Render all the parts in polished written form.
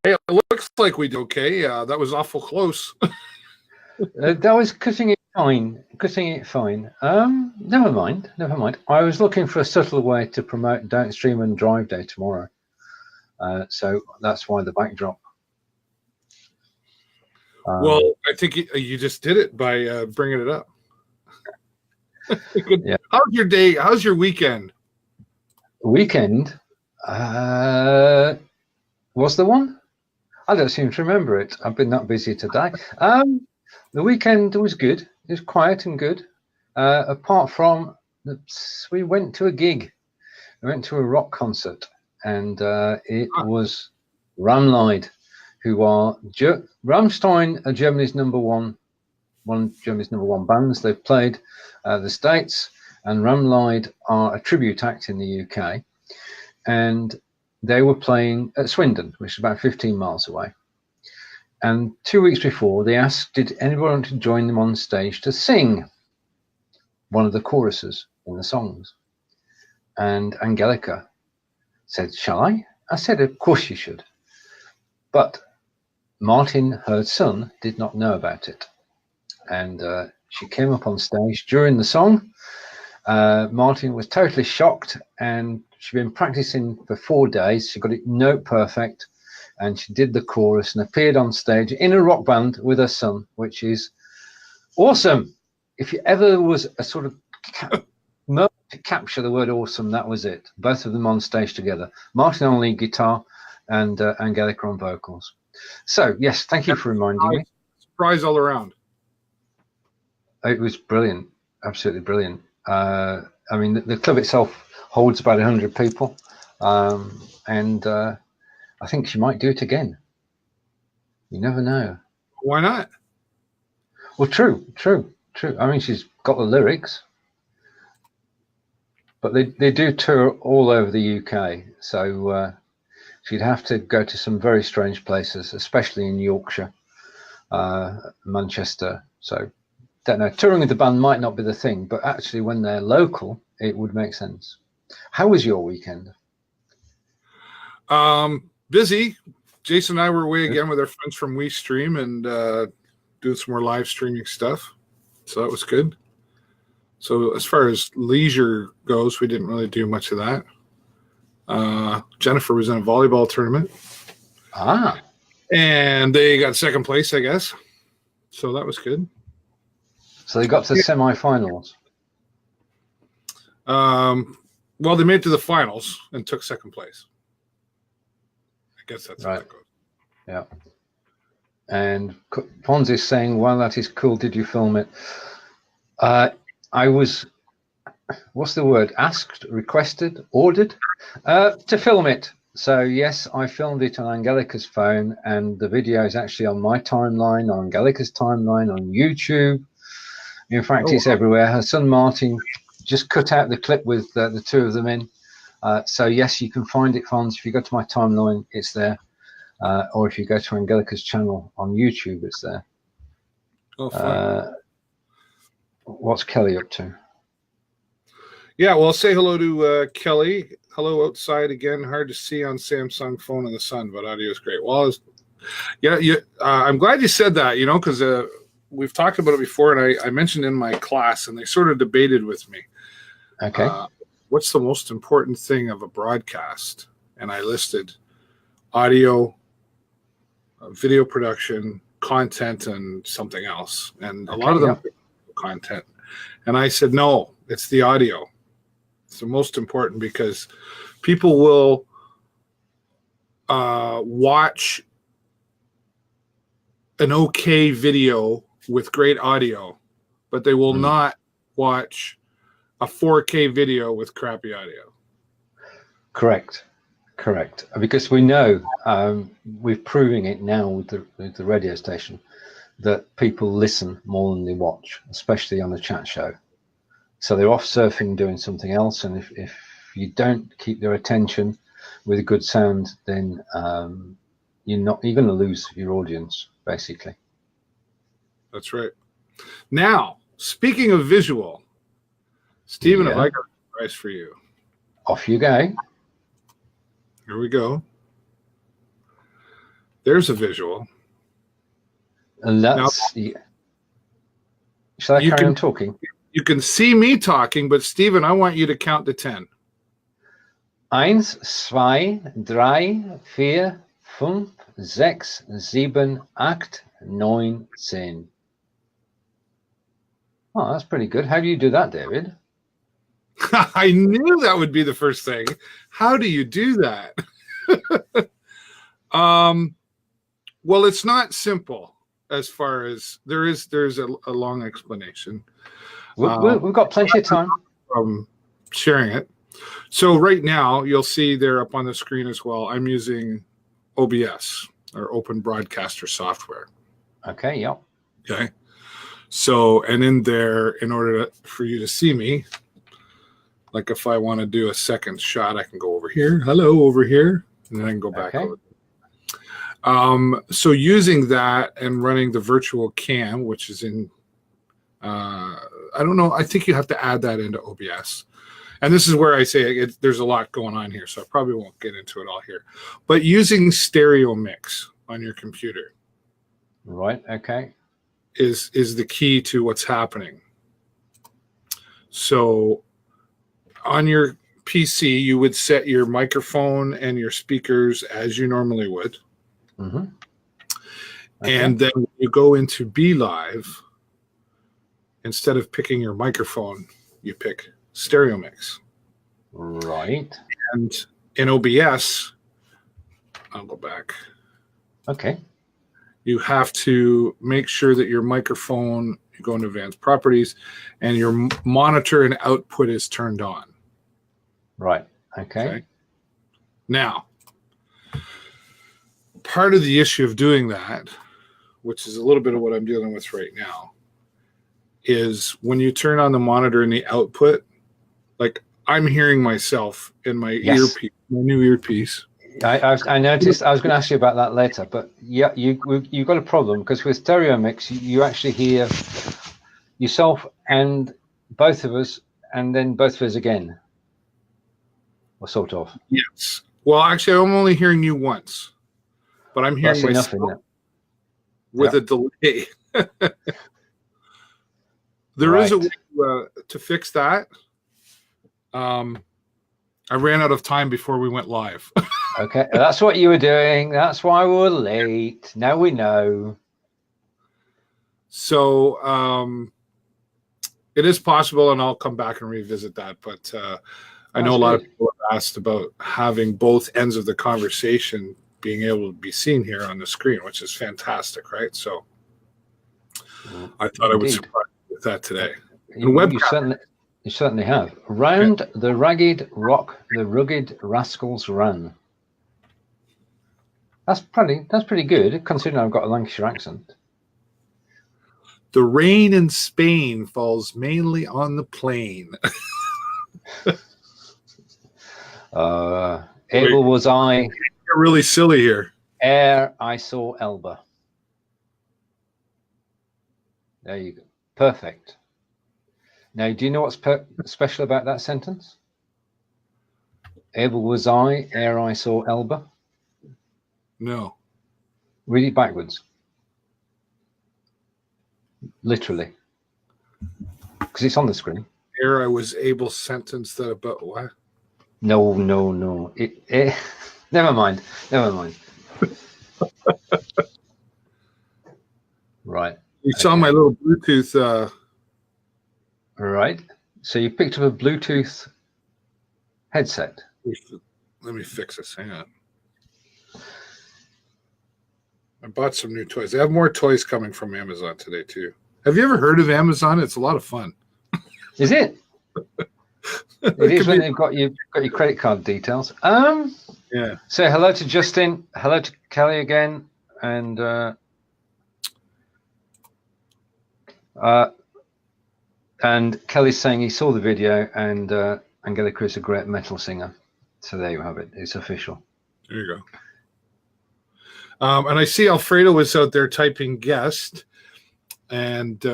Hey, it looks like we did okay. That was awful close. That was cutting it fine. Cutting it fine. Never mind. Never mind. I was looking for a subtle way to promote Don't Stream and Drive Day tomorrow. So that's why the backdrop. Well, I think you just did it by bringing it up. Yeah. How's your day? How's your weekend? Weekend? Was there one? I don't seem to remember it. I've been that busy today. The weekend was good. It was quiet and good. Apart from we went to a gig. We went to a rock concert, and it was Ramlied, who are Rammstein are Germany's one of Germany's number one bands. They've played the States, and Ramlied are a tribute act in the UK, and they were playing at Swindon, which is about 15 miles away. And 2 weeks before, they asked, did anyone want to join them on stage to sing one of the choruses in the songs? And Angelica said, shall I? I said, of course you should. But Martin, her son, did not know about it. And she came up on stage during the song. Martin was totally shocked, and she'd been practicing for 4 days. She got it note perfect, and she did the chorus and appeared on stage in a rock band with her son, which is awesome. If you ever was a sort of moment to capture the word awesome, that was it. Both of them on stage together. Martin on lead guitar and Angelica on vocals. So, yes, thank you for reminding me. Surprise all around. It was brilliant. Absolutely brilliant. I mean, the club itself holds about 100 people. And I think she might do it again. You never know. Why not? Well, true. I mean, she's got the lyrics, but they do tour all over the UK. So she'd have to go to some very strange places, especially in Yorkshire, Manchester. So, don't know. Touring with the band might not be the thing, but actually when they're local, it would make sense. How was your weekend? Busy. Jason and I were away again with our friends from WeStream and doing some more live streaming stuff. So that was good. So as far as leisure goes, we didn't really do much of that. Jennifer was in a volleyball tournament. And they got second place, I guess. So that was good. So they got to semi-finals. Well, they made it to the finals and took second place. I guess that's right. How that goes. Yeah. And Pons is saying, "Wow, that is cool. Did you film it?" I was, what's the word? Asked, requested, ordered to film it. So yes, I filmed it on Angelica's phone, and the video is actually on my timeline, on Angelica's timeline, on YouTube. In fact, it's everywhere. Her son Martin just cut out the clip with the two of them in. So yes, you can find it, Fons. If you go to my timeline, it's there. Or if you go to Angelica's channel on YouTube, it's there. Oh, fine. What's Kelly up to? Yeah, well, say hello to Kelly. Hello outside again. Hard to see on Samsung phone in the sun, but audio is great. Well, I'm glad you said that, because we've talked about it before, and I mentioned in my class, and they sort of debated with me. Okay. What's the most important thing of a broadcast? And I listed audio, video production, content, and something else. And a lot of them content. And I said, no, it's the audio. It's the most important, because people will watch an okay video with great audio, but they will not watch a 4K video with crappy audio. Correct. Because we know, we're proving it now with the radio station, that people listen more than they watch, especially on a chat show. So they're off surfing, doing something else, and if you don't keep their attention with a good sound, then you're going to lose your audience, basically. That's right. Now, speaking of visual, Stephen, have I got a prize for you? Off you go. Here we go. There's a visual. And that's. Shall I carry on talking? You can see me talking, but Stephen, I want you to count to 10. 1, 2, 3, 4, 5, 6, 7, 8, 9, 10. Oh, that's pretty good. How do you do that, David? I knew that would be the first thing. How do you do that? Well, it's not simple as far as there's a long explanation. We've got plenty of time. Sharing it. So right now, you'll see there up on the screen as well, I'm using OBS, or Open Broadcaster software. Okay, yep. Okay. So, and in there, in order for you to see me, like if I want to do a second shot, I can go over here. Hello, over here. And then I can go back over. So using that and running the virtual cam, which is in, I don't know, I think you have to add that into OBS. And this is where I say there's a lot going on here, so I probably won't get into it all here. But using stereo mix on your computer, right? Okay, is the key to what's happening. So on your PC, you would set your microphone and your speakers as you normally would. Mm-hmm. Okay. And then when you go into Be Live, instead of picking your microphone, you pick stereo mix. Right. And in OBS, I'll go back. Okay. You have to make sure that your microphone, you go into advanced properties, and your monitor and output is turned on. Right. Okay. Now, part of the issue of doing that, which is a little bit of what I'm dealing with right now, is when you turn on the monitor and the output, like I'm hearing myself in my earpiece, my new earpiece. I noticed. I was going to ask you about that later, but yeah, you've got a problem because with stereo mix, you actually hear yourself and both of us, and then both of us again, or sort of. Yes. Well, actually, I'm only hearing you once, but I'm hearing myself with a delay. There is a way to fix that. I ran out of time before we went live. Okay, that's what you were doing. That's why we were late. Now we know. So it is possible, and I'll come back and revisit that. But I know a lot of people have asked about having both ends of the conversation being able to be seen here on the screen, which is fantastic, right? So I thought I would surprise you with that today. You certainly have. Round the ragged rock, the rugged rascals ran. That's pretty good, considering I've got a Lancashire accent. The rain in Spain falls mainly on the plain. Able was I. You're really silly here. Ere I saw Elba. There you go. Perfect. Now, do you know what's special about that sentence? Able was I ere I saw Elba. No. Read it backwards. Literally. Because it's on the screen. Ere I was able sentence that about what? No. Never mind. Right. You saw my little Bluetooth. Right. So you picked up a Bluetooth headset. Let me fix this. Hang on. I bought some new toys. I have more toys coming from Amazon today too. Have you ever heard of Amazon? It's a lot of fun. Is it? It is when they've got your credit card details. Yeah. Say hello to Justin. Hello to Kelly again, and Kelly's saying he saw the video, and Angelica is a great metal singer. So there you have it. It's official. There you go. And I see Alfredo was out there typing guest, and we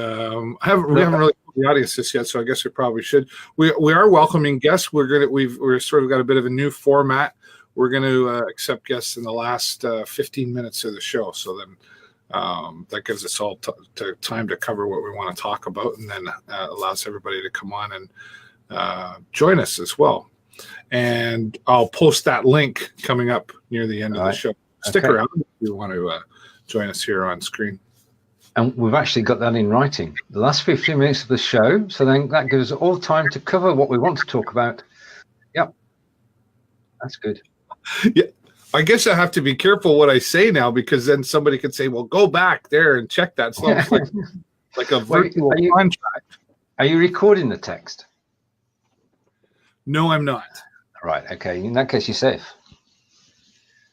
haven't really told the audience this yet, so I guess we probably should. We are welcoming guests. We've sort of got a bit of a new format we're going to accept guests in the last 15 minutes of the show. So then that gives us all time to cover what we want to talk about, and then allows everybody to come on and join us as well. And I'll post that link coming up near the end of the show. Stick around if you want to join us here on screen. And we've actually got that in writing. The last 15 minutes of the show. So then that gives us all time to cover what we want to talk about. Yep. That's good. Yeah. I guess I have to be careful what I say now, because then somebody could say, well, go back there and check that. So it's like a virtual contract. Are you recording the text? No, I'm not. Right. Okay. In that case, you're safe.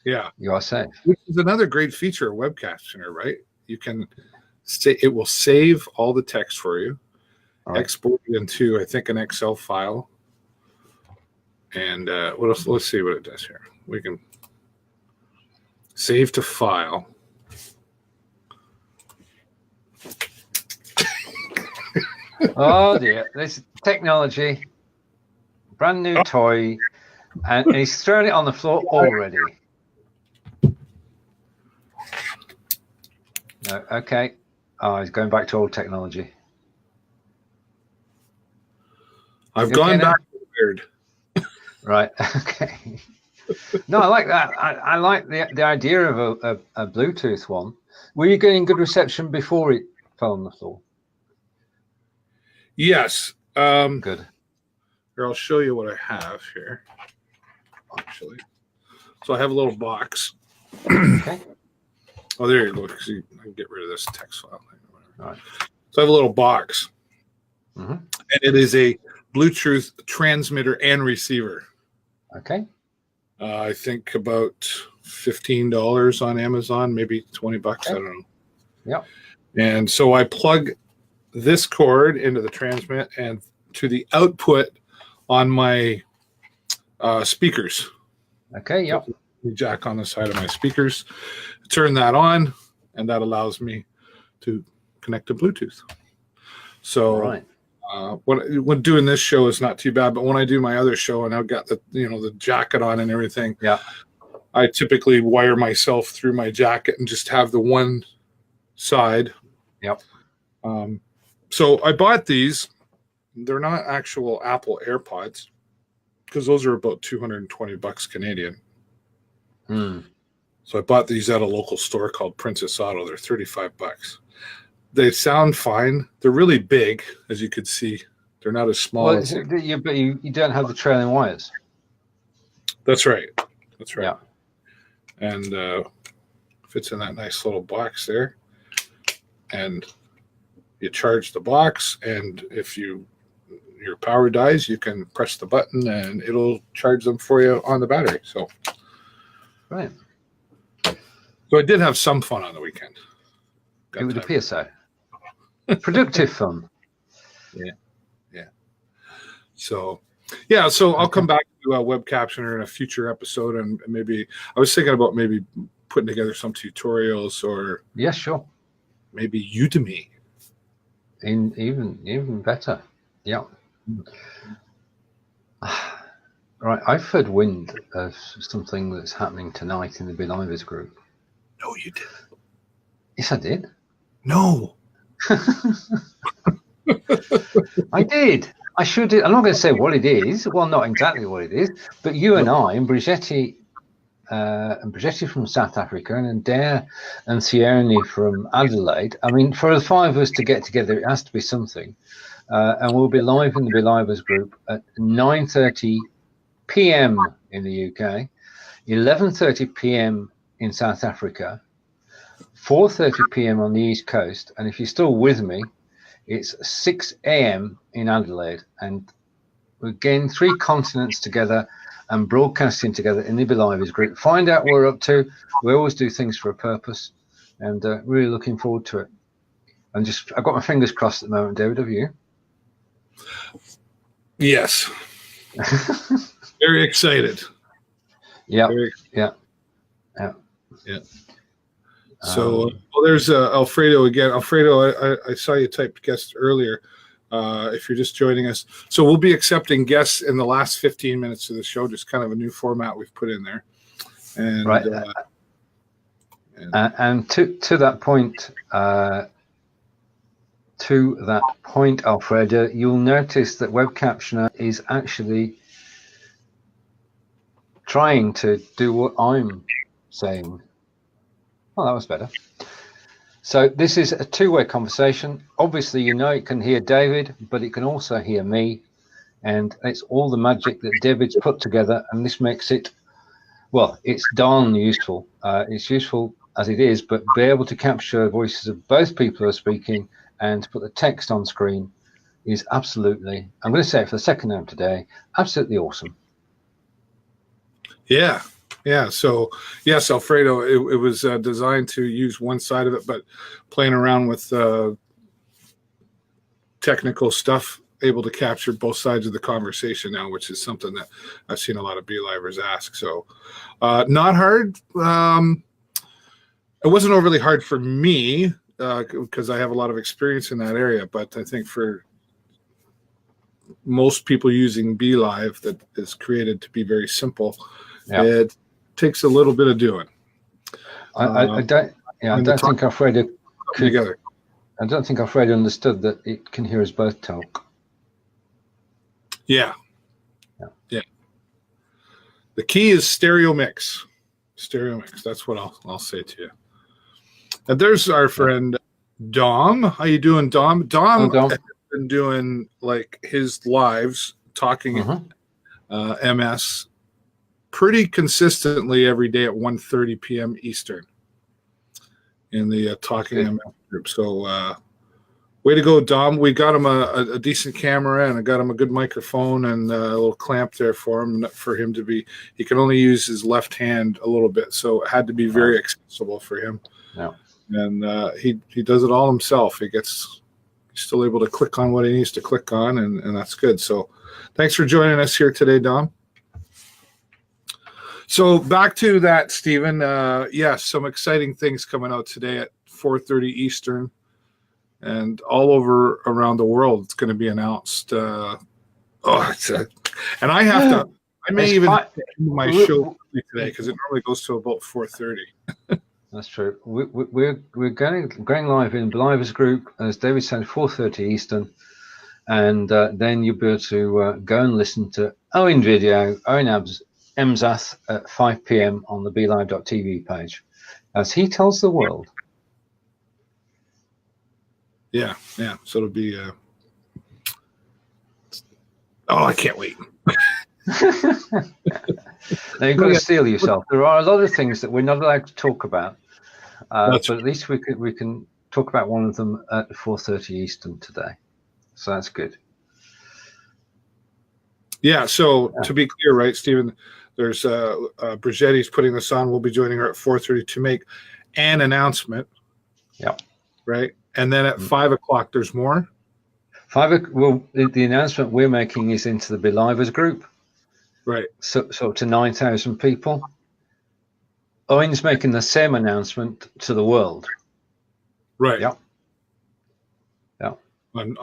Yeah. You are safe. Which is another great feature of Webcaptioner, right? You can say it will save all the text for you, export it into, I think, an Excel file. And what else? Let's see what it does here. We can save to file. Oh dear, this technology, brand new toy, and he's thrown it on the floor already. No, okay. Oh, he's going back to old technology. I've gone back to weird. Right. Okay. No, I like that. I like the idea of a Bluetooth one. Were you getting good reception before it fell on the floor? Yes. Good. Here, I'll show you what I have here. Actually, so I have a little box. Okay. Oh, there you go. See, I can get rid of this text file. All right. So I have a little box, and it is a Bluetooth transmitter and receiver. Okay. I think about $15 on Amazon, maybe $20. Okay. I don't know. Yep. And so I plug this cord into the transmit and to the output on my speakers. Okay. Yep. The jack on the side of my speakers. Turn that on, and that allows me to connect to Bluetooth. So when doing this show is not too bad, but when I do my other show and I've got the jacket on and everything, I typically wire myself through my jacket and just have the one side. Yep. So I bought these. They're not actual Apple AirPods, because those are about $220 Canadian. So I bought these at a local store called Princess Auto. They're $35. They sound fine. They're really big, as you could see. They're not as small as but you don't have the trailing wires. That's right. That's right. Yeah. And fits in that nice little box there. And you charge the box, and if your power dies, you can press the button and it'll charge them for you on the battery. So right. So I did have some fun on the weekend. It would appear so. Productive fun. Yeah. So I'll come back to Web Captioner in a future episode, and maybe I was thinking about maybe putting together some tutorials, or sure, maybe Udemy. Even better. Yeah. Right, I've heard wind of something that's happening tonight in the Believers group. No, you didn't. Yes, I did. No. I did. I sure did. I'm not going to say what it is. Well, not exactly what it is, but you and I, and Brigitte from South Africa, and Adair and Sione from Adelaide. I mean, for the five of us to get together, it has to be something. And we'll be live in the Believers group at 9:30 p.m. in the UK, 11:30 p.m. in South Africa, 4:30 p.m. on the East Coast, and if you're still with me, it's 6 a.m. in Adelaide. And we're getting 3 continents together and broadcasting together in the Believers group. Find out what we're up to. We always do things for a purpose, and really looking forward to it. And I've got my fingers crossed at the moment. David, have you? Yes. Very excited. Yeah. So there's Alfredo again. Alfredo, I saw you typed guest earlier. if you're just joining us. So we'll be accepting guests in the last 15 minutes of the show, just kind of a new format we've put in there. And right. And to that point, Alfredo, you'll notice that Web Captioner is actually trying to do what I'm saying. Oh, that was better. So this is a two-way conversation. Obviously, it can hear David, but it can also hear me. And it's all the magic that David's put together. And this makes it, well, it's darn useful. It's useful as it is, but be able to capture voices of both people who are speaking and put the text on screen is absolutely, I'm going to say it for the second time today, absolutely awesome. Yeah. So yes, Alfredo, it was designed to use one side of it, but playing around with technical stuff, able to capture both sides of the conversation now, which is something that I've seen a lot of B-Livers ask. So not hard. It wasn't overly hard for me because I have a lot of experience in that area, but I think for most people using B-Live, that is created to be very simple, it takes a little bit of doing. I don't think Alfredo understood that it can hear us both talk. Yeah. The key is stereo mix. That's what I'll say to you. And there's our friend Dom. How you doing, Dom? Dom has been doing like his lives talking MS pretty consistently every day at 1:30 p.m. Eastern in the Talking MS group. So way to go, Dom. We got him a decent camera, and I got him a good microphone and a little clamp there for him to be, he can only use his left hand a little bit, so it had to be very accessible for him. Yeah. And he does it all himself. He's still able to click on what he needs to click on, and that's good. So thanks for joining us here today, Dom. So back to that, Steven. Yes, some exciting things coming out today at 4:30 Eastern. And all over around the world, it's going to be announced. And I have to. I may even do my show today because it normally goes to about 4:30. That's true. We're going live in Believers Group, as David said, 4:30 Eastern, and then you'll be able to go and listen to Owen video, Owen Emsath at 5 p.m. on the BeLive.tv page, as he tells the world. Yeah. So it'll be. I can't wait. Now you've got to steel yourself. There are a lot of things that we're not allowed to talk about, but at least we can talk about one of them at 4:30 Eastern today. So that's good. Yeah. So to be clear, right, Stephen, there's Brigitti's putting this on. We'll be joining her at 4:30 to make an announcement. Yeah. Right. And then at 5 o'clock, there's more. The announcement we're making is into the Believers group. Right. So up to 9,000 people. Owen's making the same announcement to the world. Right. Yeah. In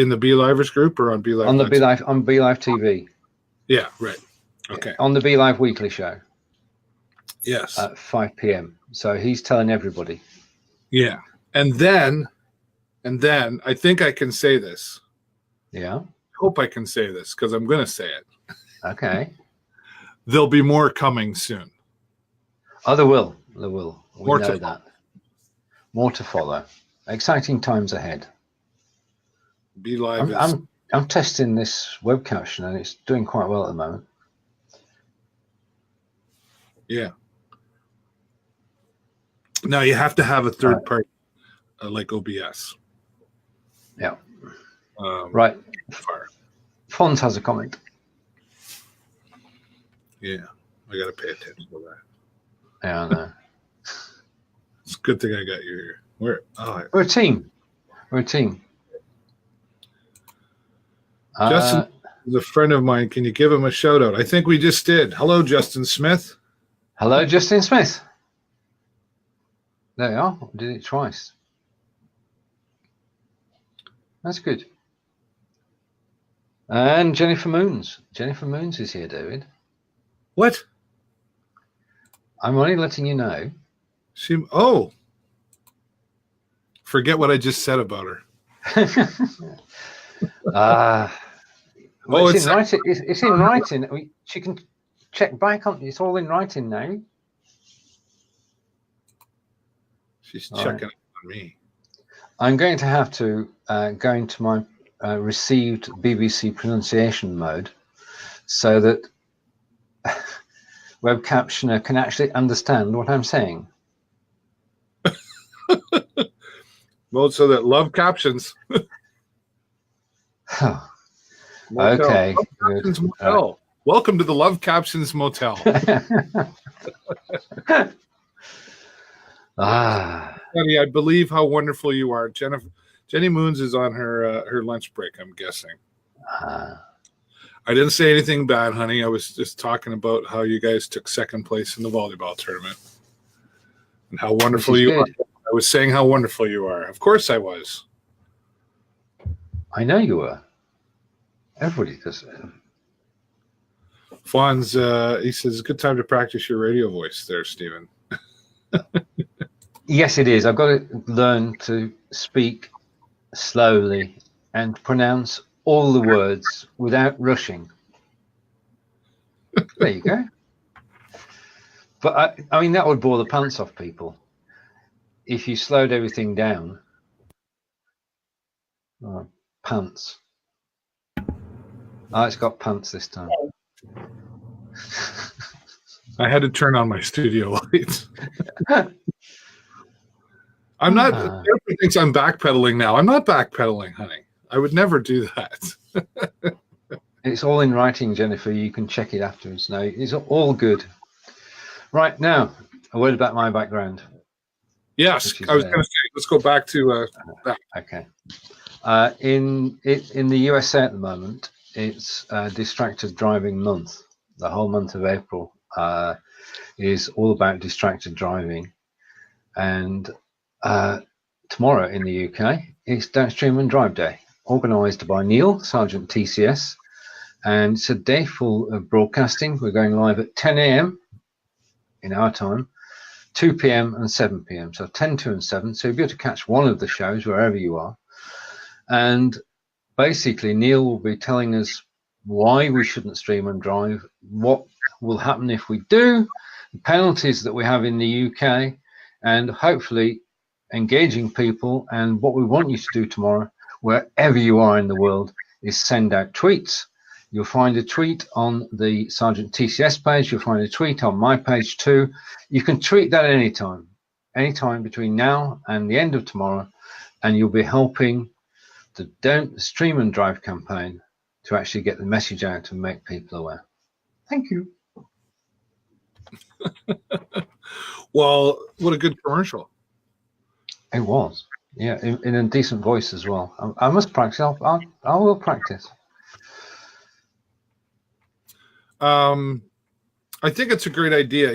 the Believers group or on BeLive? On BeLive TV. Yeah. Right. Okay. On the BeLive weekly show. Yes. At 5 p.m. So he's telling everybody. Yeah. And then I think I can say this. Yeah. I hope I can say this because I'm going to say it. Okay. There'll be more coming soon. Oh, there will. We know that. More to follow. Exciting times ahead. BeLive I'm testing this web caption and it's doing quite well at the moment. Yeah. Now you have to have a third party like OBS. Yeah. Right. Fons has a comment. Yeah, I got to pay attention to that. Yeah, I know. It's a good thing I got you here. We're a team. Justin is a friend of mine. Can you give him a shout out? I think we just did. Hello, Justin Smith. Hello, Justin Smith. There you are. Did it twice. That's good. And Jennifer Moons. Jennifer Moons is here, David. What? I'm only letting you know. Forget what I just said about her. It's in writing. It's in writing. She can check back on. It's all in writing now. She's checking on me. I'm going to have to go into my received BBC pronunciation mode so that web captioner can actually understand what I'm saying. Well, so that love captions. Okay. Love Captions Motel. Welcome to the Love Captions Motel. Honey, I believe how wonderful you are. Jenny Moons is on her lunch break, I'm guessing. I didn't say anything bad, honey. I was just talking about how you guys took second place in the volleyball tournament and how wonderful you are. I was saying how wonderful you are. Of course I was. I know you were. Everybody does. Fonz, he says, good time to practice your radio voice there, Stephen. Yes, it is. I've got to learn to speak slowly and pronounce all the words without rushing. There you go. But I mean, that would bore the pants off people if you slowed everything down. Oh, pants. Oh, it's got pants this time. I had to turn on my studio lights. I'm not. Everybody thinks I'm backpedaling now. I'm not backpedaling, honey. I would never do that. It's all in writing, Jennifer. You can check it afterwards. No, it's all good. Right now, a word about my background. Yes, I was going to say. Let's go back to that. Okay. In the USA at the moment, it's Distracted Driving Month. The whole month of April is all about distracted driving, and tomorrow in the UK, it's Downstream and Drive Day, organised by Neil, Sergeant TCS, and it's a day full of broadcasting. We're going live at 10 a.m. in our time, 2 p.m. and 7 p.m. So 10, 2 and 7. So you'll be able to catch one of the shows wherever you are. And basically, Neil will be telling us why we shouldn't stream and drive, what will happen if we do, the penalties that we have in the UK, and hopefully engaging people. And what we want you to do tomorrow, wherever you are in the world, is send out tweets. You'll find a tweet on the Sergeant TCS page. You'll find a tweet on my page too. You can tweet that anytime between now and the end of tomorrow, and you'll be helping the Don't Stream and Drive campaign to actually get the message out and make people aware. Thank you. Well, what a good commercial. It was. Yeah, in a decent voice as well. I must practice. I will practice. I think it's a great idea,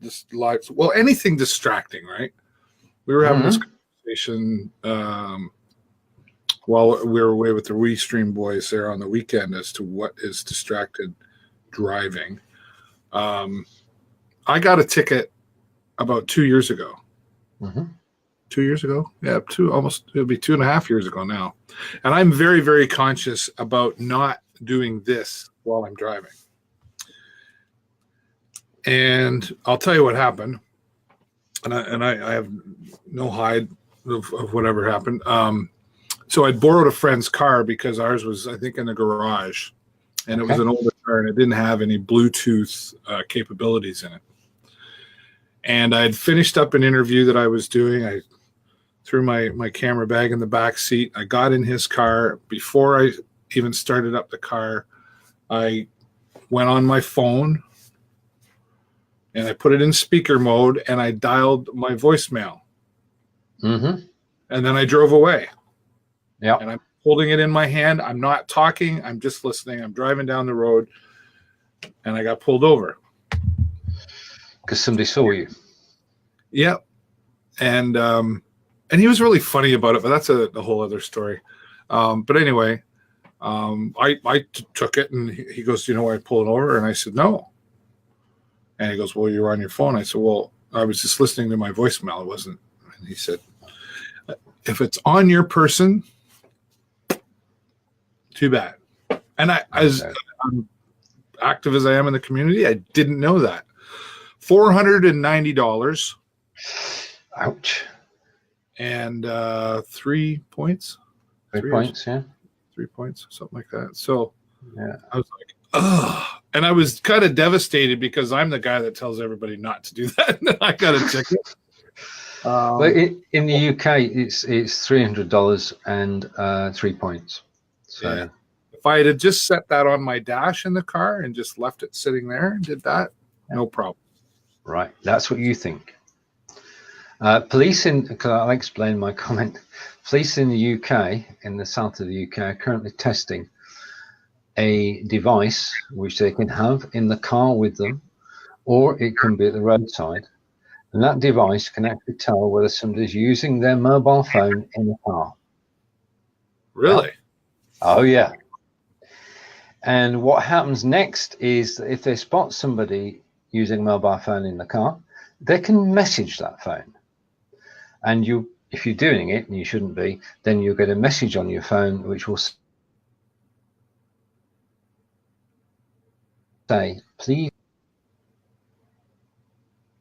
this live, well, anything distracting, right? We were having this conversation while we were away with the Restream boys there on the weekend as to what is distracted driving. I got a ticket about 2 years ago. 2 years ago? Yeah, it'll be 2.5 years ago now. And I'm very, very conscious about not doing this while I'm driving. And I'll tell you what happened. And I have no hide of whatever happened. So I borrowed a friend's car because ours was, I think, in the garage. And it was an older car and it didn't have any Bluetooth capabilities in it. And I had finished up an interview that I was doing. I threw my camera bag in the back seat. I got in his car. Before I even started up the car, I went on my phone and I put it in speaker mode and I dialed my voicemail. And then I drove away. Yeah. And I'm holding it in my hand. I'm not talking. I'm just listening. I'm driving down the road and I got pulled over. Because somebody saw you. Yep. And he was really funny about it, but that's a whole other story. But anyway, I took it, and he goes, "Do you know why I pulled it over?" And I said, "No." And he goes, "Well, you were on your phone." I said, "Well, I was just listening to my voicemail. It wasn't." And he said, "If it's on your person, too bad." And as active as I am in the community, I didn't know that. $490. Ouch. And 3 points. 3 points, yeah. 3 points, something like that. So yeah, I was like, ugh. And I was kind of devastated because I'm the guy that tells everybody not to do that. And I got a ticket. But in the UK, it's $300 and 3 points. So yeah. If I had just set that on my dash in the car and just left it sitting there and did that, no problem. Right, that's what you think. Police I'll explain my comment. Police in the UK, in the south of the UK, are currently testing a device which they can have in the car with them, or it can be at the roadside. And that device can actually tell whether somebody's using their mobile phone in the car. Really? Yeah. Oh, yeah. And what happens next is that if they spot somebody using a mobile phone in the car, they can message that phone. And if you're doing it, and you shouldn't be, then you'll get a message on your phone which will say, "Please,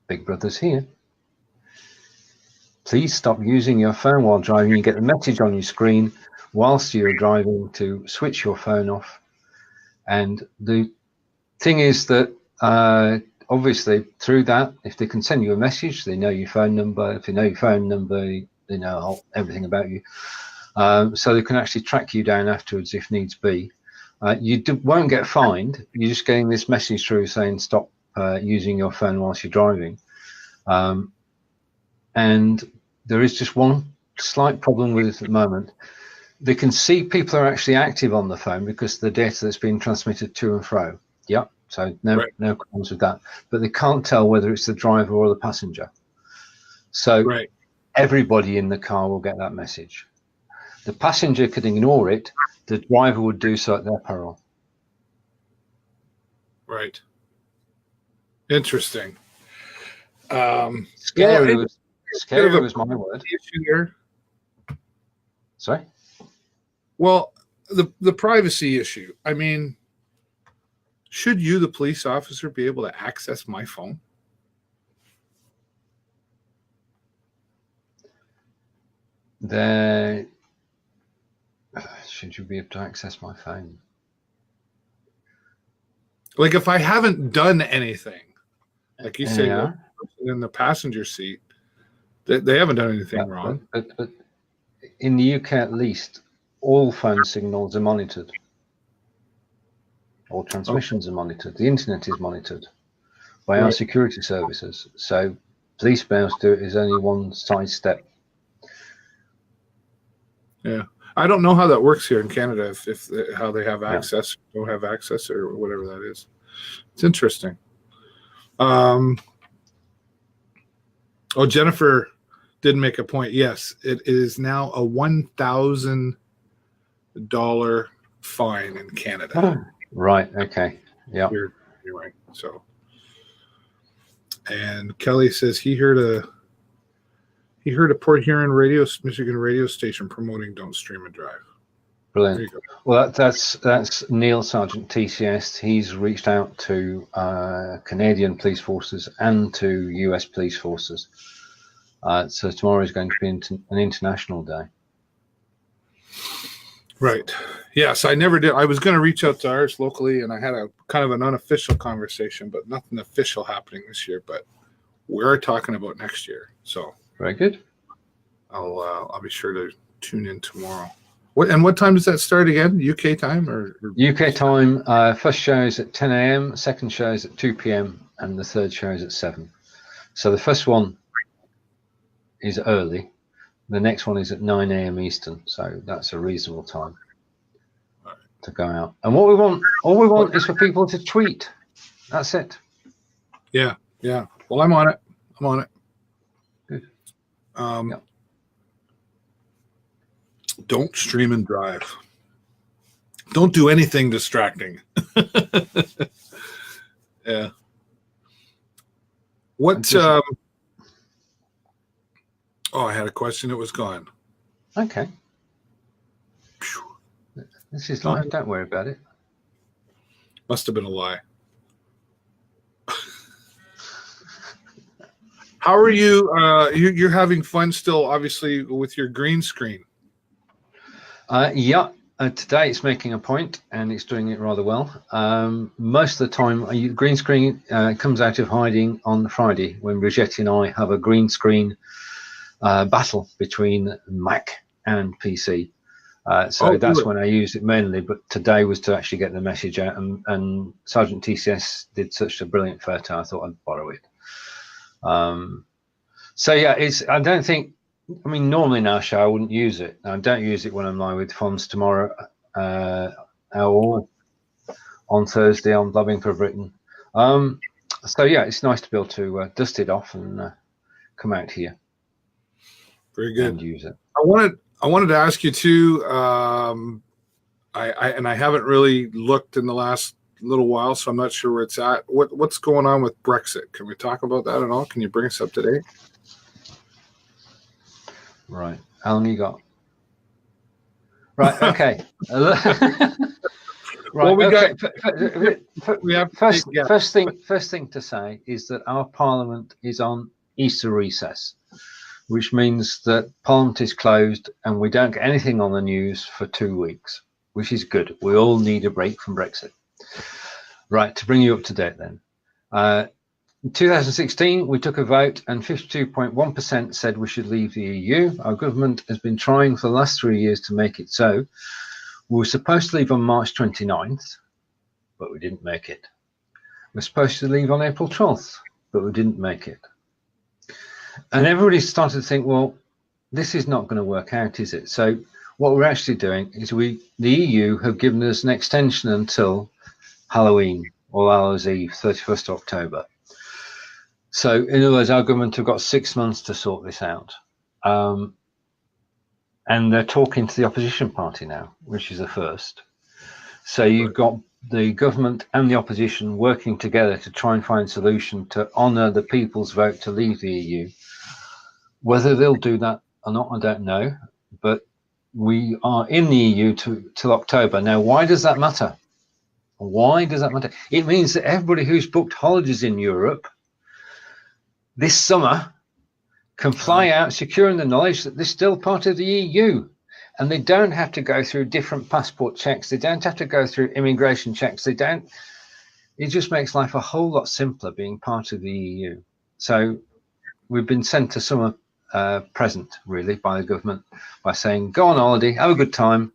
Big Brother's here. Please stop using your phone while driving." You get the message on your screen whilst you're driving to switch your phone off. And the thing is that obviously through that, if they can send you a message, they know your phone number. If they know your phone number, they know everything about you. So they can actually track you down afterwards if needs be. You won't get fined. You're just getting this message through saying stop using your phone whilst you're driving. And there is just one slight problem with it at the moment. They can see people are actually active on the phone because of the data that's being transmitted to and fro. Yep. So no problems with that. But they can't tell whether it's the driver or the passenger. So everybody in the car will get that message. The passenger could ignore it. The driver would do so at their peril. Right. Interesting. Scary was my word. Issue here. Sorry? Well, the privacy issue. I mean, should you, the police officer, be able to access my phone? Should you be able to access my phone? Like if I haven't done anything, like you say, in the passenger seat, they haven't done anything wrong. But in the UK, at least, all phone signals are monitored. All transmissions are monitored. The internet is monitored by our security services. So police being able to do it is only one side step. Yeah. I don't know how that works here in Canada, if how they have access, don't have access, or whatever that is. It's interesting. Jennifer did make a point. Yes, it is now a $1,000 fine in Canada. Oh, right. Okay. Yeah. You're right. So, and Kelly says he heard a Port Huron Michigan radio station promoting "Don't Stream and Drive." Brilliant. Well, that's Neil Sargent, TCS. He's reached out to Canadian police forces and to US police forces. So tomorrow is going to be an international day. Right. Yes, I never did. I was going to reach out to ours locally, and I had a kind of an unofficial conversation, but nothing official happening this year. But we're talking about next year. So very good. I'll be sure to tune in tomorrow. What time does that start again? UK time or UK time? First show is at 10 a.m. Second show is at 2 p.m. and the third show is at 7. So the first one is early. The next one is at 9 a.m. Eastern. So that's a reasonable time to go out. And all we want is for people to tweet. That's it. Yeah. Well, I'm on it. Good. Don't stream and drive. Don't do anything distracting. Yeah. What? Oh, I had a question. It was gone. Okay. This is life. Don't worry about it. Must have been a lie. How are you? You're having fun still, obviously, with your green screen. Yeah. Today it's making a point, and it's doing it rather well. Most of the time, green screen comes out of hiding on Friday when Brigitte and I have a green screen battle between Mac and PC. So that's when I use it mainly. But today was to actually get the message out, and Sergeant TCS did such a brilliant photo. I thought I'd borrow it. So yeah, I don't think. I mean, normally in our show I wouldn't use it. I don't use it when I'm live with Fonz tomorrow or on Thursday on Blabbing for Britain. So yeah, it's nice to be able to dust it off and come out here. Very good. And use it. I wanted to ask you too. I haven't really looked in the last little while, so I'm not sure where it's at. What's going on with Brexit? Can we talk about that at all? Can you bring us up to date? Right. How long you got? Right. Okay. Right. Well, we have first thing to say is that our Parliament is on Easter recess, which means that Parliament is closed and we don't get anything on the news for 2 weeks, which is good. We all need a break from Brexit. Right. To bring you up to date, then. In 2016, we took a vote and 52.1% said we should leave the EU. Our government has been trying for the last 3 years to make it so. We were supposed to leave on March 29th, but we didn't make it. We're supposed to leave on April 12th, but we didn't make it. And everybody started to think, well, this is not going to work out, is it? So what we're actually doing is the EU have given us an extension until Halloween, or Hallows Eve, 31st October. So, in other words, our government have got 6 months to sort this out. And they're talking to the opposition party now, which is a first. So you've got the government and the opposition working together to try and find a solution to honour the people's vote to leave the EU. Whether they'll do that or not, I don't know. But we are in the EU till October. Now, why does that matter? Why does that matter? It means that everybody who's booked holidays in Europe this summer can fly out securing the knowledge that they're still part of the EU, and they don't have to go through different passport checks. They don't have to go through immigration checks. It just makes life a whole lot simpler being part of the EU. So we've been sent a summer present, really, by the government by saying, go on holiday, have a good time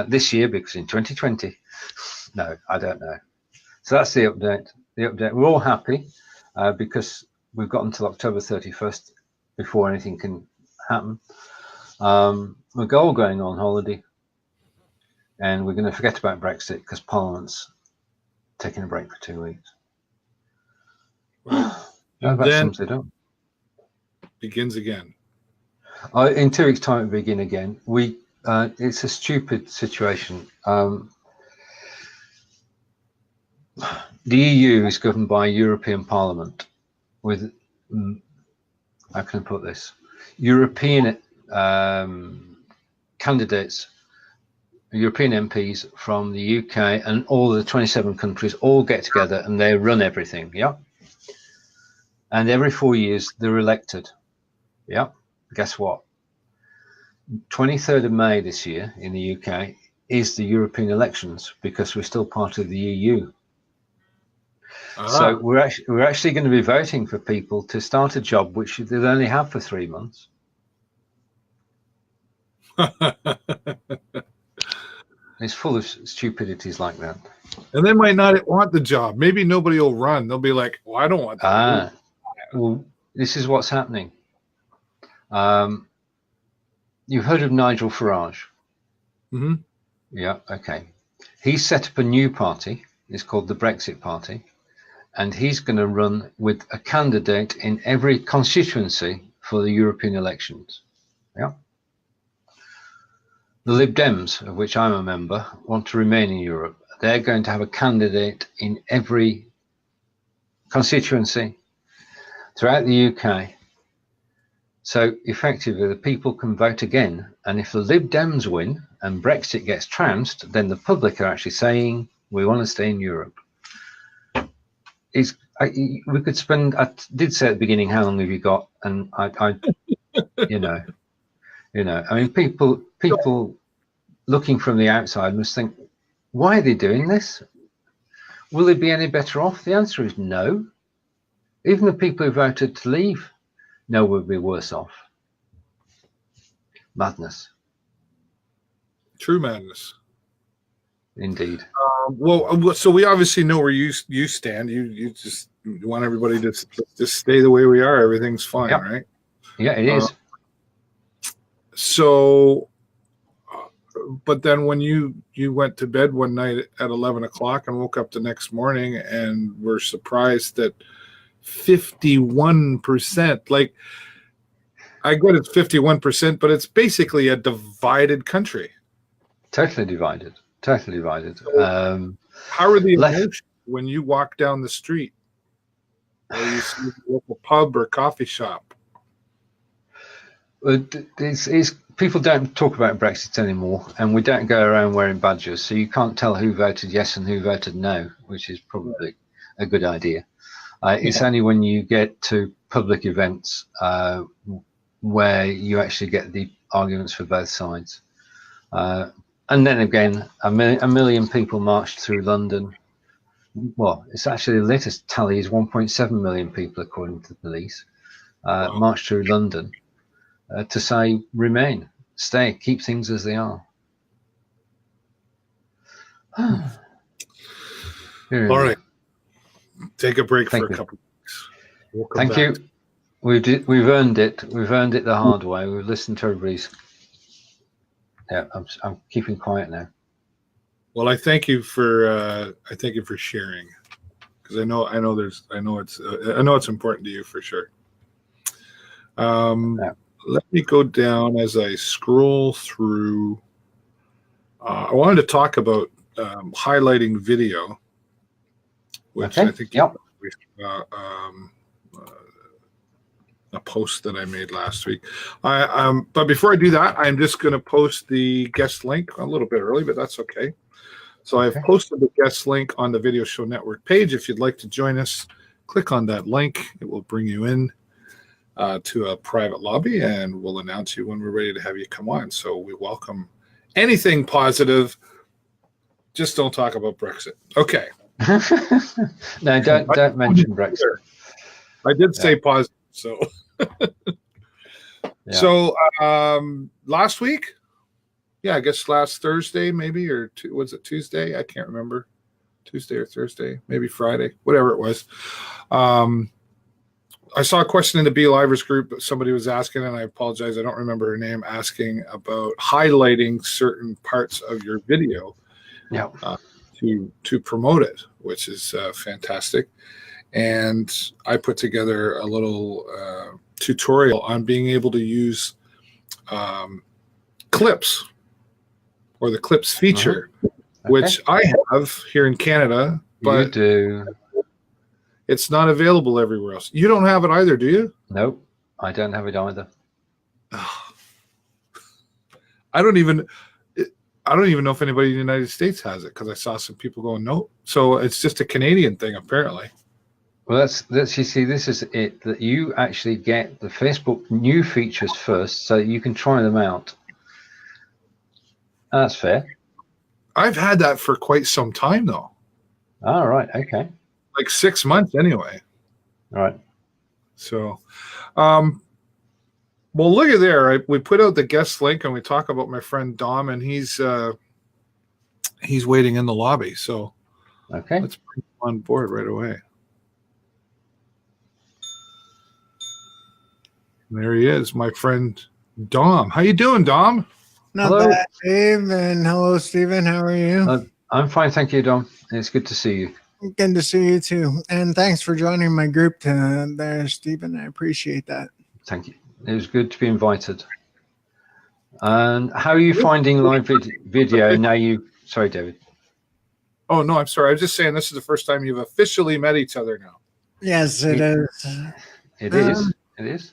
this year, because in 2020, no, I don't know. So that's the update. We're all happy because we've got until October 31st before anything can happen. We're all going on holiday, and we're going to forget about Brexit because Parliament's taking a break for 2 weeks. That sums it up. Begins again. In 2 weeks' time, it begin again. It's a stupid situation. The EU is governed by European Parliament with, how can I put this? European candidates, European MPs from the UK and all the 27 countries all get together and they run everything, yeah? And every 4 years they're elected, yeah? Guess what? 23rd of May this year in the UK is the European elections because we're still part of the EU. So we're actually going to be voting for people to start a job which they'll only have for 3 months. It's full of stupidities like that. And they might not want the job. Maybe nobody will run. They'll be like, well, I don't want that. Well, this is what's happening. You've heard of Nigel Farage? Mm-hmm. Yeah, okay. He's set up a new party. It's called the Brexit Party. And he's going to run with a candidate in every constituency for the European elections. Yeah. the Lib Dems, of which I'm a member, want to remain in Europe. They're going to have a candidate in every constituency throughout the UK. So effectively, the people can vote again. And if the Lib Dems win and Brexit gets trounced, then the public are actually saying, we want to stay in Europe. We could spend, I did say at the beginning, how long have you got? And I you know, I mean, people looking from the outside must think, why are they doing this? Will they be any better off? The answer is no. Even the people who voted to leave, no, will be worse off. Madness. True madness. Indeed. Well, so we obviously know where you stand. You just want everybody to just stay the way we are. Everything's fine, Yep. right? Yeah, it is. So, but then when you went to bed one night at 11 o'clock and woke up the next morning and were surprised that 51%, like, I get it's 51%, but it's basically a divided country. Totally divided. Totally divided. How are the emotions when you walk down the street or you see a local pub or coffee shop? People don't talk about Brexit anymore, and we don't go around wearing badges, so you can't tell who voted yes and who voted no, which is probably a good idea. It's only when you get to public events where you actually get the arguments for both sides. And then again, a million people marched through London. Well, it's actually the latest tally is 1.7 million people, according to the police, marched through London to say, remain, stay, keep things as they are. All right. Take a break for a couple of weeks. Thank you. We've earned it. We've earned it the hard way. We've listened to everybody's. Yeah, I'm keeping quiet now. Well, I thank you for sharing, because I know it's important to you for sure. Let me go down as I scroll through. I wanted to talk about highlighting video, which I think a post that I made last week. But before I do that, I'm just going to post the guest link a little bit early, but that's okay. So I've posted the guest link on the Video Show Network page. If you'd like to join us, click on that link. It will bring you in to a private lobby, and we'll announce you when we're ready to have you come on. So we welcome anything positive. Just don't talk about Brexit. Okay. No, don't mention Brexit. I did say positive. So, So last week, I guess last Thursday, maybe, or was it Tuesday? I can't remember. Tuesday or Thursday, maybe Friday, whatever it was. I saw a question in the Be Livers group that somebody was asking, and I apologize, I don't remember her name, asking about highlighting certain parts of your video to promote it, which is fantastic. And I put together a little tutorial on being able to use clips, or the clips feature, which I have here in Canada, but you do. It's not available everywhere else. You don't have it either, do you? Nope, I don't have it either. I don't even know if anybody in the United States has it, because I saw some people going, no. So it's just a Canadian thing, apparently. Well, that's you see, this is it, that you actually get the Facebook new features first, so you can try them out. That's fair. I've had that for quite some time, though. All right. Okay. Like 6 months, anyway. All right. So, well, look at there. We put out the guest link, and we talk about my friend Dom, and he's waiting in the lobby. So, let's bring him on board right away. There he is, my friend Dom. How you doing, Dom? Not bad, Dave, and hello, Stephen. How are you? I'm fine, thank you, Dom. It's good to see you. Good to see you too, and thanks for joining my group there, Stephen. I appreciate that. Thank you. It was good to be invited. And how are you finding live video now? Sorry, David. Oh, no, I'm sorry. I was just saying this is the first time you've officially met each other now. Yes, it is. It is. It is.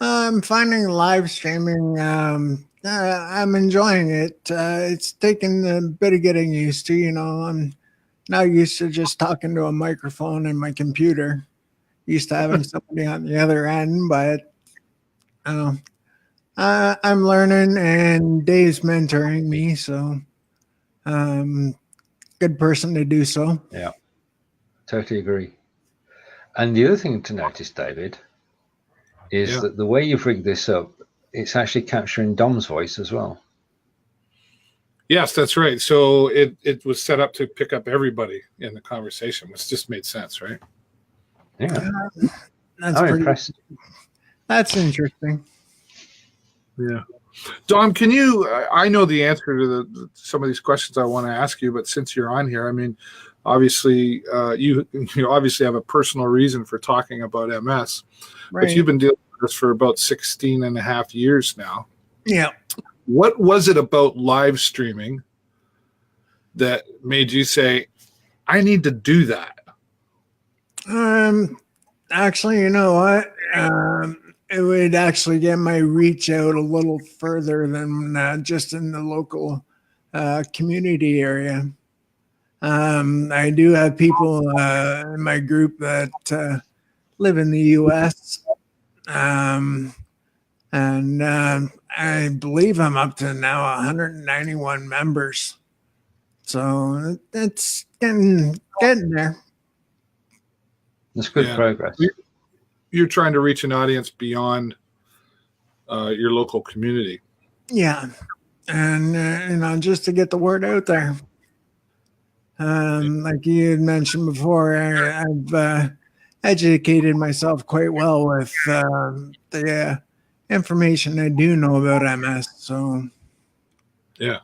I'm finding live streaming. I'm enjoying it. It's taken a bit of getting used to. I'm not used to just talking to a microphone and my computer. Used to having somebody on the other end, but I'm learning, and Dave's mentoring me, so good person to do so. Yeah, totally agree. And the other thing to notice, David, is that the way you've rigged this up, it's actually capturing Dom's voice as well. Yes, that's right. So it was set up to pick up everybody in the conversation, which just made sense, right? Yeah. That's pretty impressive. That's interesting. Yeah. Dom, can you, I know the answer to some of these questions I want to ask you, but since you're on here, I mean, obviously you obviously have a personal reason for talking about MS, right. But you've been dealing with this for about 16 and a half years now. Yeah. What was it about live streaming that made you say, I need to do that? Actually, you know what? It would actually get my reach out a little further than just in the local community area. I do have people in my group that live in the U.S. And I believe I'm up to now 191 members. So it's getting there. That's good progress. You're trying to reach an audience beyond your local community. Yeah. And, just to get the word out there. Like you had mentioned before, I've educated myself quite well with the information I do know about MS. So, yeah.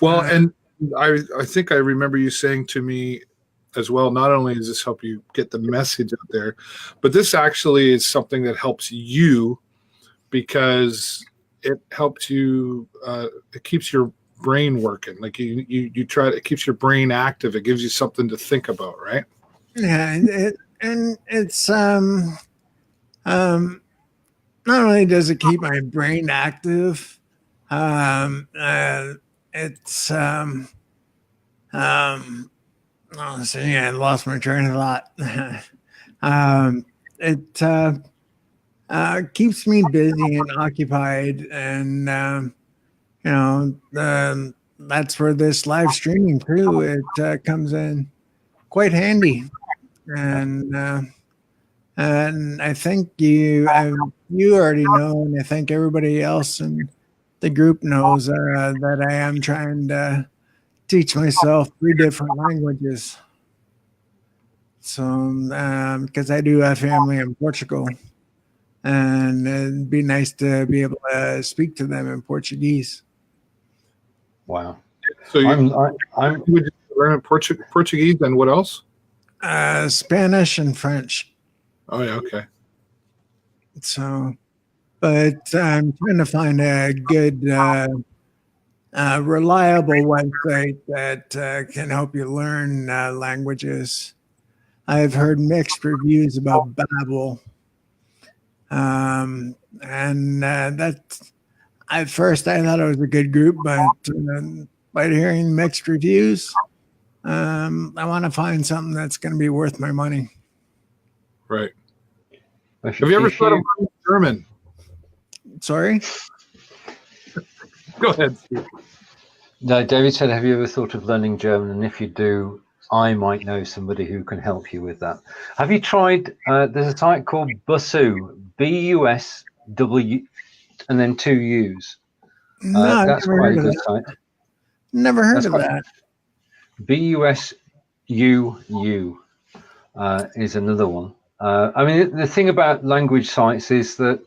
Well, and I think I remember you saying to me as well, not only does this help you get the message out there, but this actually is something that helps you because it helps you, it keeps your brain working. Like you try to, it keeps your brain active. It gives you something to think about, right? Yeah. It's, not only does it keep my brain active, it's, oh, see, I lost my train of thought. It keeps me busy and occupied, and that's where this live streaming too it comes in quite handy, and I think you already know, and I think everybody else in the group knows that I am trying to teach myself 3 different languages. So, because I do have family in Portugal, and it'd be nice to be able to speak to them in Portuguese. Wow. So I'm learning Portuguese, and what else? Spanish and French. Oh yeah, okay. So, but I'm trying to find a good reliable website that can help you learn languages. I've heard mixed reviews about Babbel, and that at first I thought it was a good group, but by hearing mixed reviews, I want to find something that's going to be worth my money. Right. Have you ever thought of learning German? Sorry? Go ahead, Steve. No, David said, have you ever thought of learning German? And if you do, I might know somebody who can help you with that. Have you tried, there's a site called Busuu, B-U-S-W, and then 2 U's. No, that's quite a good site. Never heard of that. B-U-S-U-U is another one. I mean, the thing about language sites is that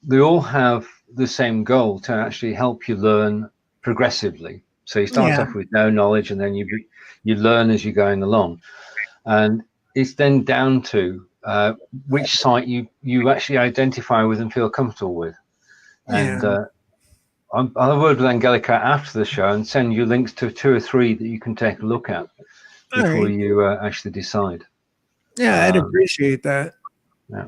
they all have the same goal to actually help you learn progressively. So you start off with no knowledge, and then you learn as you're going along. And it's then down to which site you actually identify with and feel comfortable with. And I'll have a word with Angelica after the show and send you links to 2 or 3 that you can take a look at All before right. you actually decide. Yeah, I'd appreciate that. Yeah.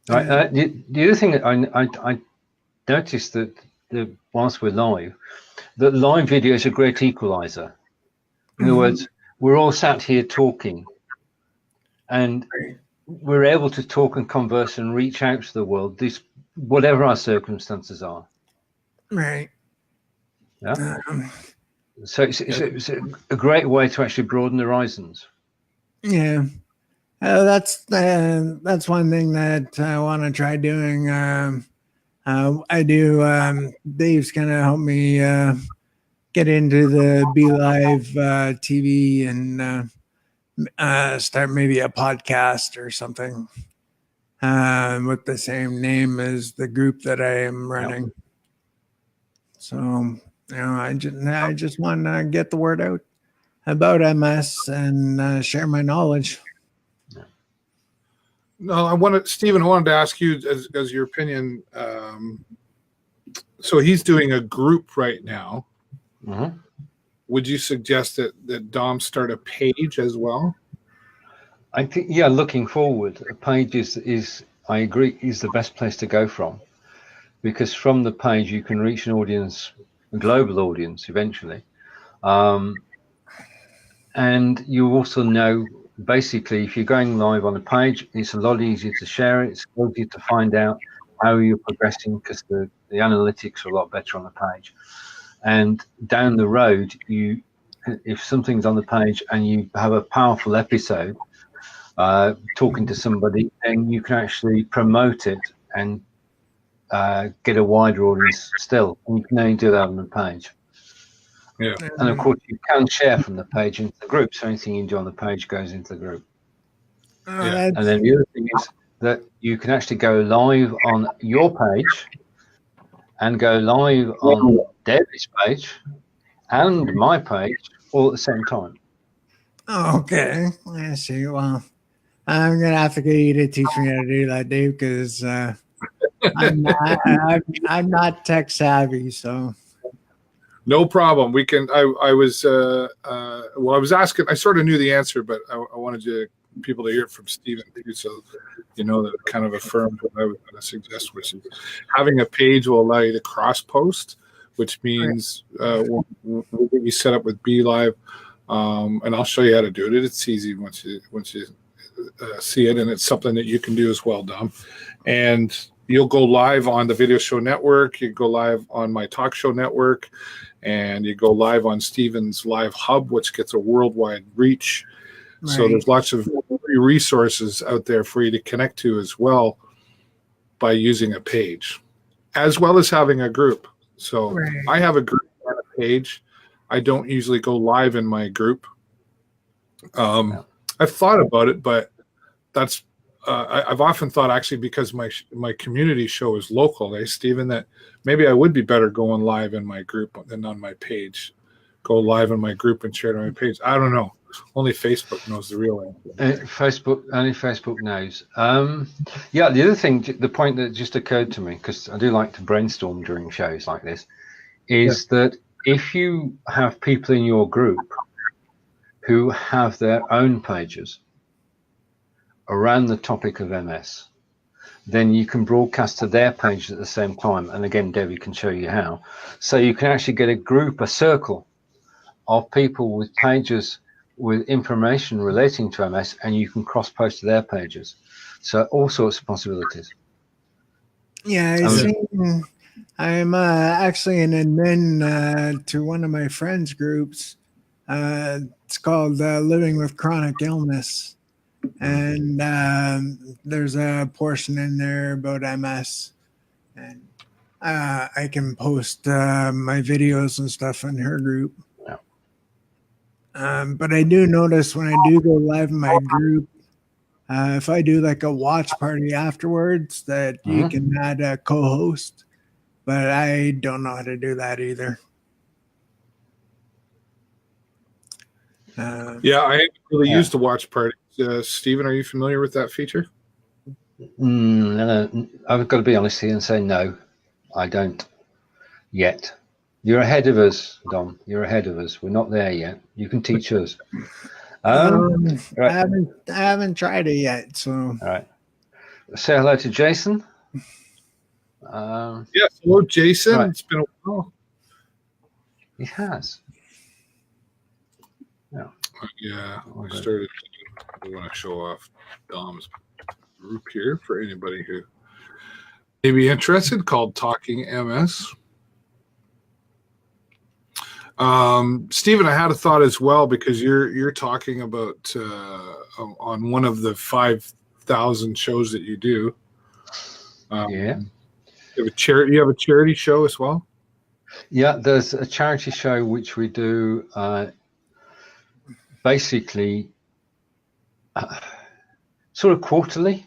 Right. The other thing that I noticed that whilst we're live, that live video is a great equalizer. In other words, we're all sat here talking, and we're able to talk and converse and reach out to the world, whatever our circumstances are. Right. Yeah. So it's a great way to actually broaden horizons. Yeah. That's one thing that I want to try doing. I do. Dave's gonna help me get into the Be Live TV and start maybe a podcast or something with the same name as the group that I am running. Yep. So I just want to get the word out about MS and share my knowledge. No, Stephen, I wanted to ask you as your opinion. So he's doing a group right now. Mm-hmm. Would you suggest that Dom start a page as well? I think, yeah, looking forward, a page is I agree, is the best place to go from, because from the page you can reach an audience, a global audience eventually. And you also know, basically, if you're going live on a page, it's a lot easier to share it. It's easier to find out how you're progressing because the analytics are a lot better on the page. And down the road, if something's on the page and you have a powerful episode, talking to somebody, then you can actually promote it and get a wider audience still. And you can only do that on the page. Yeah. And of course, you can share from the page into the group. So anything you do on the page goes into the group. Yeah. And then the other thing is that you can actually go live on your page and go live on David's page and my page all at the same time. Okay. I see. Well, I'm going to have to get you to teach me how to do that, Dave, because I'm not tech savvy, so. No problem. We can. I was asking. I sort of knew the answer, but I wanted people to hear it from Stephen too, so that it kind of affirmed what I was going to suggest, which is having a page will allow you to cross post, which means we'll get you set up with Be Live, and I'll show you how to do it. It's easy once you see it, and it's something that you can do as well, Dom. And you'll go live on the Video Show Network. You go live on my Talk Show Network, and you go live on Stephen's Live Hub, which gets a worldwide reach. Right. So there's lots of free resources out there for you to connect to as well by using a page, as well as having a group. So right. I have a group and a page. I don't usually go live in my group. I've thought about it, but that's I've often thought, actually, because my community show is local, Stephen, that maybe I would be better going live in my group than on my page. Go live in my group and share it on my page. I don't know. Only Facebook knows the real answer. Only Facebook knows. Yeah, the other thing, the point that just occurred to me, because I do like to brainstorm during shows like this, is that if you have people in your group who have their own pages around the topic of MS, then you can broadcast to their page at the same time. And again, Debbie can show you how. So you can actually get a circle of people with pages with information relating to MS, and you can cross-post to their pages. So all sorts of possibilities. Yeah, I'm actually an admin to one of my friends' groups. It's called Living with Chronic Illness. And there's a portion in there about MS, and I can post my videos and stuff in her group. But I do notice when I do go live in my group, if I do like a watch party afterwards, that you can add a co-host, but I don't know how to do that either. I haven't really used the watch party. Stephen, are you familiar with that feature? No, I've got to be honest here and say no, I don't. yet. You're ahead of us, Dom. You're ahead of us. We're not there yet. You can teach us. I Right. haven't tried it yet. So All right. Say hello to Jason. Yes, hello, Jason. Right. It's been a while. He has. Yeah, I started. I want to show off Dom's group here for anybody who may be interested, called Talking MS. Stephen, I had a thought as well, because you're talking about on one of the 5,000 shows that you do. Yeah. You have a charity show as well? Yeah, there's a charity show which we do basically sort of quarterly.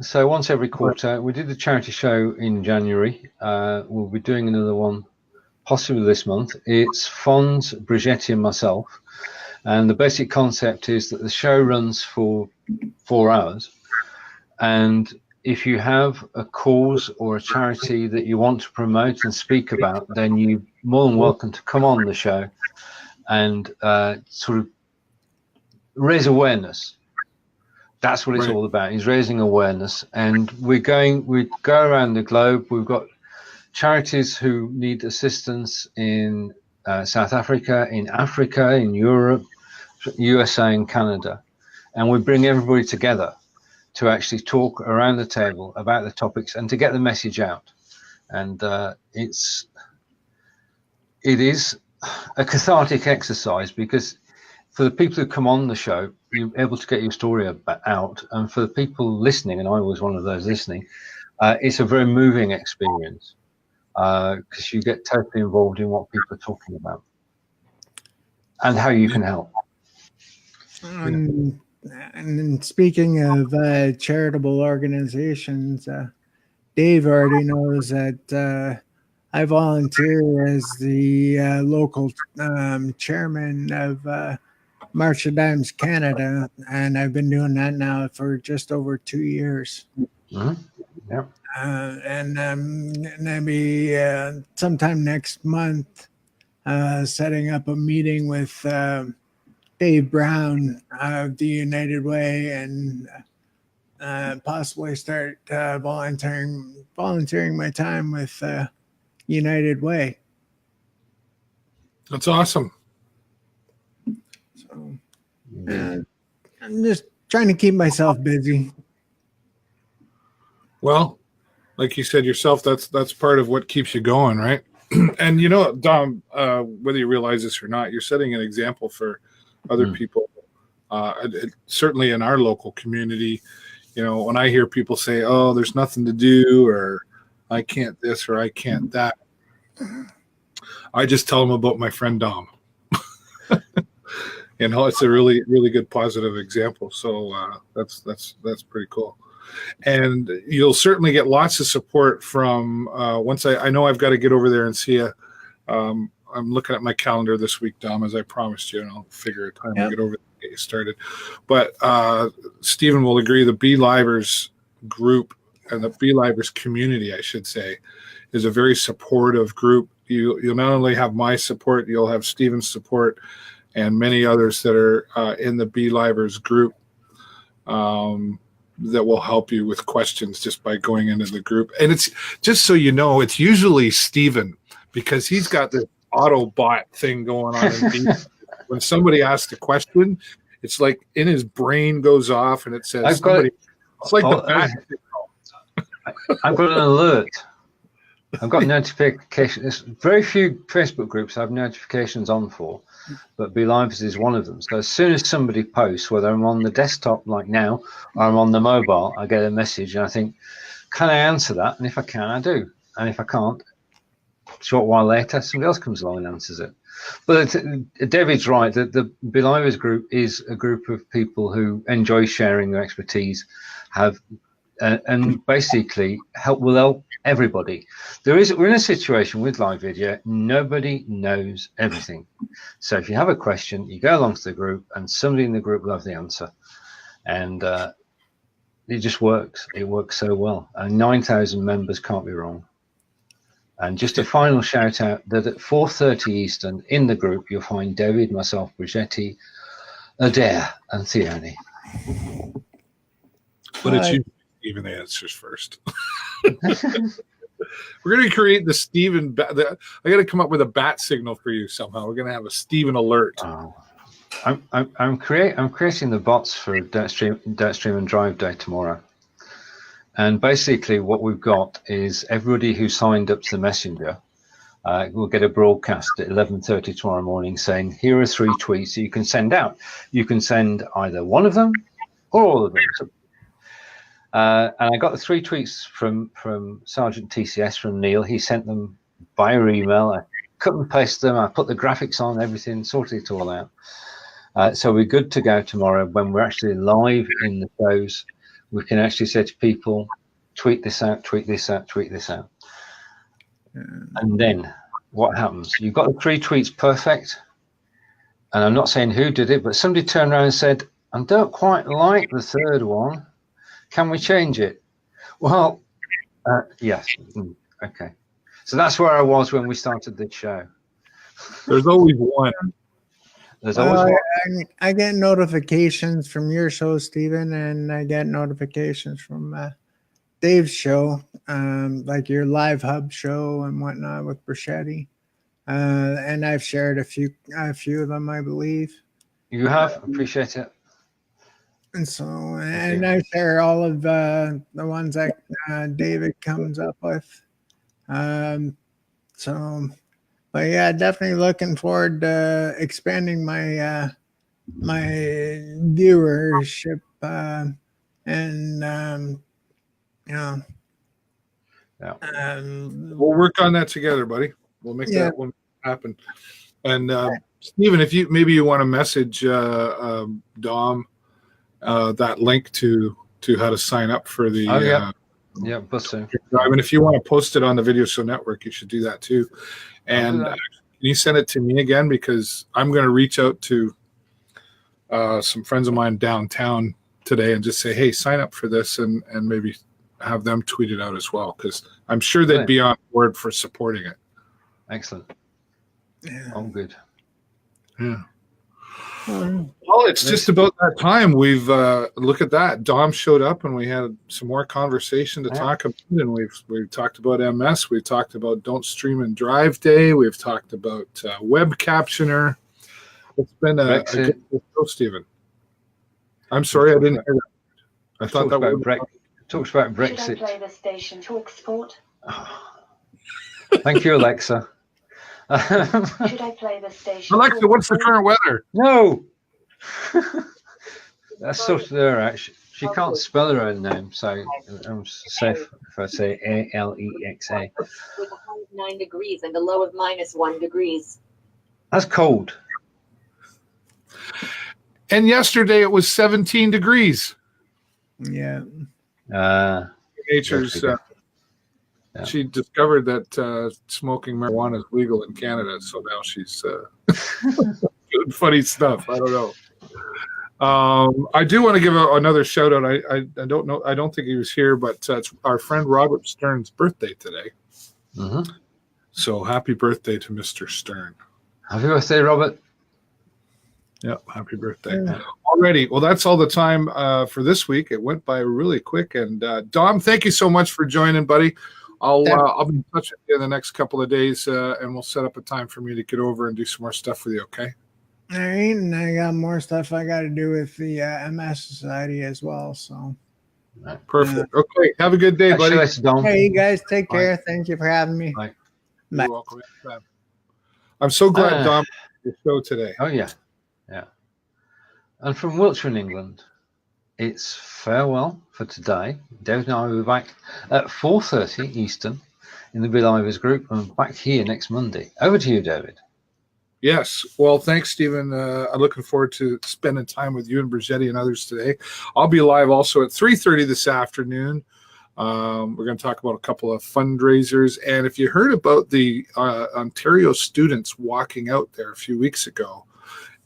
So once every quarter. We did the charity show in January. We'll be doing another one possibly this month. It's Fons, Brigetti and myself. And the basic concept is that the show runs for 4 hours. And if you have a cause or a charity that you want to promote and speak about, then you're more than welcome to come on the show and sort of raise awareness. That's what it's all about, is raising awareness. And we go around the globe. We've got charities who need assistance in South Africa, in Europe, USA and Canada. And we bring everybody together to actually talk around the table about the topics and to get the message out. And it is a cathartic exercise, because for the people who come on the show, you're able to get your story out. And for the people listening, and I was one of those listening, it's a very moving experience, because you get totally involved in what people are talking about and how you can help. And speaking of charitable organizations, Dave already knows that I volunteer as the local chairman of March of Dimes Canada, and I've been doing that now for just over 2 years. Mm-hmm. Yeah. And I'll be sometime next month setting up a meeting with Dave Brown of the United Way, and possibly start volunteering my time with United Way. That's awesome. So I'm just trying to keep myself busy. Well, like you said yourself, that's part of what keeps you going, right? And you know, Dom, whether you realize this or not, you're setting an example for other people. Certainly in our local community, you know, when I hear people say, "Oh, there's nothing to do," or "I can't this," or "I can't that," I just tell them about my friend Dom. You know, it's a really, really good positive example. So that's pretty cool. And you'll certainly get lots of support from once I know I've got to get over there and see you. I'm looking at my calendar this week, Dom, as I promised you, and I'll figure a time to get over there and get you started. But Stephen will agree, the B-Livers group and the B-Livers community, I should say, is a very supportive group. You'll not only have my support, you'll have Stephen's support and many others that are in the B-Livers group that will help you with questions just by going into the group. And it's just so you know, it's usually Stephen, because he's got this Autobot thing going on. When somebody asks a question, it's like in his brain goes off and it says, it's like the bat. I've got an alert. I've got notifications. Very few Facebook groups I have notifications on for, but BeLivers is one of them. So as soon as somebody posts, whether I'm on the desktop like now or I'm on the mobile, I get a message and I think, can I answer that? And if I can, I do. And if I can't, a short while later, somebody else comes along and answers it. But David's right, that the BeLivers group is a group of people who enjoy sharing their expertise, and basically will help everybody. We're in a situation with live video, nobody knows everything. So if you have a question, you go along to the group and somebody in the group will have the answer. And it just works. It works so well. And 9,000 members can't be wrong. And just a final shout out that at 4:30 Eastern in the group, you'll find David, myself, Brigetti, Adair, and Theone. But it's you, Stephen, the answers first. We're going to create the Stephen. I got to come up with a bat signal for you somehow. We're going to have a Stephen alert. Oh. I'm creating the bots for Dirtstream and Drive Day tomorrow. And basically what we've got is everybody who signed up to the messenger will get a broadcast at 11:30 tomorrow morning saying, here are 3 tweets that you can send out. You can send either one of them or all of them. And I got the 3 tweets from Sergeant TCS, from Neil. He sent them via email. I cut and paste them. I put the graphics on, everything, sorted it all out. So we're good to go tomorrow when we're actually live in the shows. We can actually say to people, tweet this out, tweet this out, tweet this out. And then what happens? You've got the 3 tweets perfect. And I'm not saying who did it, but somebody turned around and said, I don't quite like the 3rd one. Can we change it? Well, yes. Okay. So that's where I was when we started the show. There's always one. There's always one. I get notifications from your show, Stephen, and I get notifications from Dave's show, like your Live Hub show and whatnot with Brichetti. And I've shared a few of them, I believe. You have? Appreciate it. And so, and I share all of the ones that David comes up with. But yeah, definitely looking forward to expanding my my viewership Yeah. We'll work on that together, buddy. We'll make that one happen. And Stephen, if you want to message Dom that link to how to sign up for the Bussing. And if you want to post it on the Video Show Network, you should do that too. And can you send it to me again, because I'm going to reach out to some friends of mine downtown today and just say, hey, sign up for this, and maybe have them tweet it out as well, because I'm sure they'd be on board for supporting it. Excellent. Yeah. All good. Yeah. Well, it's just about that time. We've look at that. Dom showed up, and we had some more conversation to talk about. And we've talked about MS. We've talked about Don't Stream and Drive Day. We've talked about Web Captioner. It's been a good show, Stephen. I'm sorry, I didn't hear that. I thought that was talks about Brexit. Should I play the station Talk Sport? Thank you, Alexa. Should I play the station? Alexa, what's the current weather? No. That's sort of her, actually. She can't spell her own name, so I'm safe if I say Alexa. With a high of 9 degrees and a low of -1 degrees. That's cold. And yesterday it was 17 degrees. Yeah. Nature's. She discovered that smoking marijuana is legal in Canada, so now she's doing funny stuff. I don't know. I do want to give another shout out. I don't know. I don't think he was here, but it's our friend Robert Stern's birthday today. Mm-hmm. So happy birthday to Mr. Stern. Happy birthday, Robert. Yep, happy birthday. Yeah. Alrighty. Well, that's all the time for this week. It went by really quick. And Dom, thank you so much for joining, buddy. I'll be in touch with you in the next couple of days, and we'll set up a time for me to get over and do some more stuff with you, okay? All right, and I got more stuff I got to do with the MS Society as well. So perfect. Okay, have a good day, buddy. Hey, you guys, take care. Thank you for having me. Bye. You're welcome. I'm so glad Dom did the show today. Oh yeah. And from Wiltshire in England, it's farewell for today. David and I will be back at 4:30 Eastern in the Belivers group, and back here next Monday. Over to you, David. Yes. Well, thanks, Stephen. I'm looking forward to spending time with you and Brigetti and others today. I'll be live also at 3:30 this afternoon. We're going to talk about a couple of fundraisers. And if you heard about the Ontario students walking out there a few weeks ago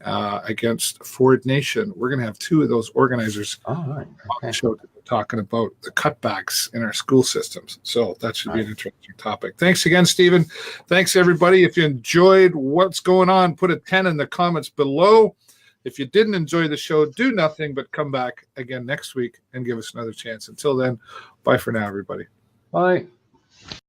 against Ford Nation. We're going to have two of those organizers All right. on the Okay. show talking about the cutbacks in our school systems. So that should be an interesting topic. Thanks again, Stephen. Thanks, everybody. If you enjoyed what's going on, put a 10 in the comments below. If you didn't enjoy the show, do nothing but come back again next week and give us another chance. Until then, bye for now, everybody. Bye.